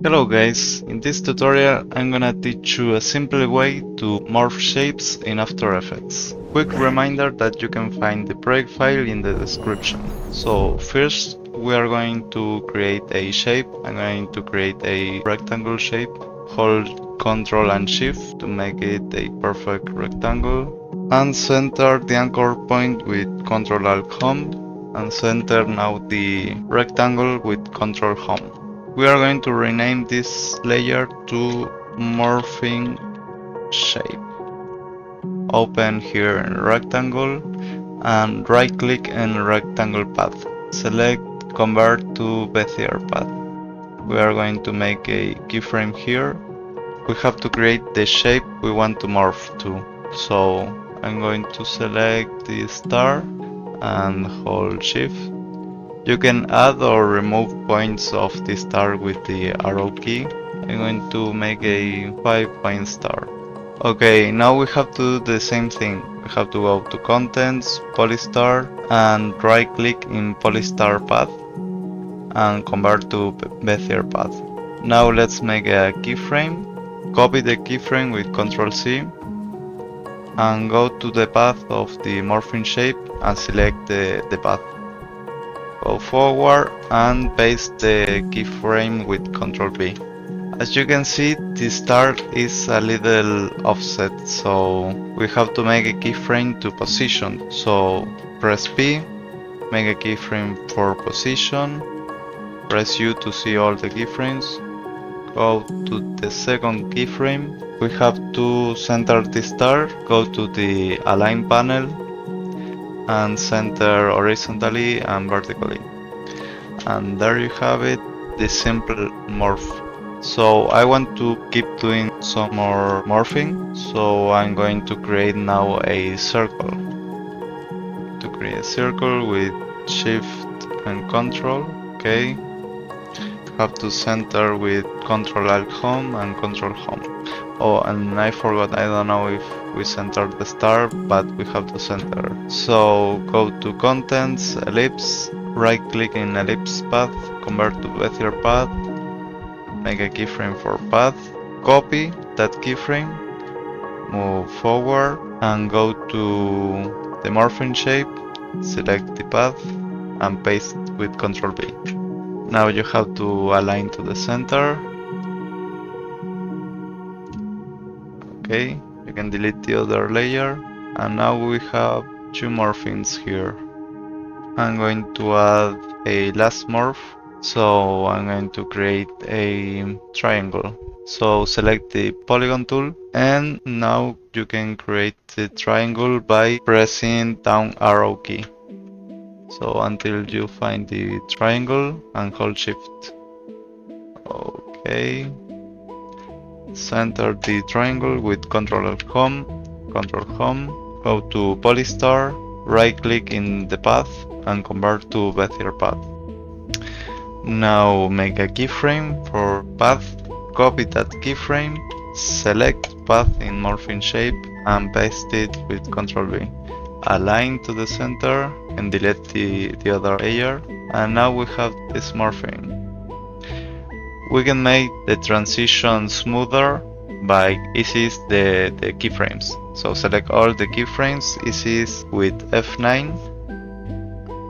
Hello guys, in this tutorial I'm gonna teach you a simple way to morph shapes in After Effects. Quick reminder that you can find the project file in the description. So first we are going to create a shape. I'm going to create a rectangle shape. Hold Ctrl and Shift to make it a perfect rectangle. And center the anchor point with Ctrl Alt Home. And center now the rectangle with Ctrl Home. We are going to rename this layer to morphing shape. Open here in rectangle and right click in rectangle path. Select convert to Bezier path. We are going to make a keyframe here. We have to create the shape we want to morph to. So I'm going to select the star and hold shift. You can add or remove points of the star with the arrow key. I'm going to make a 5-point star. Okay, now we have to do the same thing. We have to go to Contents, Polystar, and right click in Polystar path and convert to Bezier path. Now let's make a keyframe. Copy the keyframe with Ctrl C and go to the path of the morphing shape and select the path. Go forward and paste the keyframe with Ctrl V. As you can see, the start is a little offset, so we have to make a keyframe to position. So press P, make a keyframe for position, press U to see all the keyframes, go to the second keyframe. We have to center the star, go to the Align panel and center horizontally and vertically. And there you have it, the simple morph. So I want to keep doing some more morphing, so I'm going to create now a circle. To create a circle with shift and control, okay. Have to center with Ctrl Alt Home and Ctrl Home. Oh, and I forgot, I don't know if we centered the star, but we have to center. So go to Contents, Ellipse, right click in Ellipse path, convert to Bezier path, make a keyframe for path, copy that keyframe, move forward and go to the morphing shape, select the path and paste with Ctrl V. Now you have to align to the center. Okay, you can delete the other layer, and now we have two morphings here. I'm going to add a last morph, so I'm going to create a triangle. So select the polygon tool, and now you can create the triangle by pressing down arrow key. So until you find the triangle and hold shift. Okay. Center the triangle with Ctrl Home, Ctrl Home, go to Polystar, right click in the path and convert to Bezier path. Now make a keyframe for path, copy that keyframe, select path in morphing shape and paste it with Ctrl V. Align to the center and delete the other layer, and now we have this morphing. We can make the transition smoother by ease the keyframes. So select all the keyframes, ease with F9,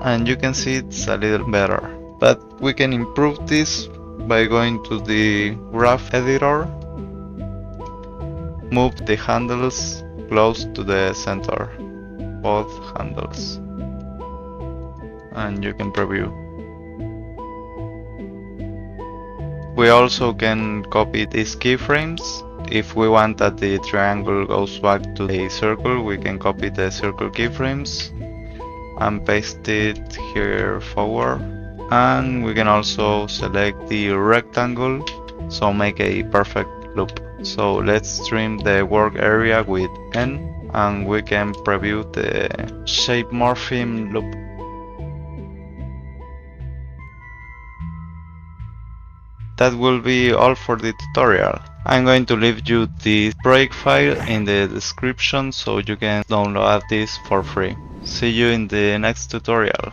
and you can see it's a little better. But we can improve this by going to the graph editor, move the handles close to the center, both handles, and you can preview. We also can copy these keyframes. If we want that the triangle goes back to a circle, we can copy the circle keyframes and paste it here forward. And we can also select the rectangle, so make a perfect loop. So let's trim the work area with N, and we can preview the shape morphing loop. That will be all for the tutorial. I'm going to leave you the project file in the description so you can download this for free. See you in the next tutorial.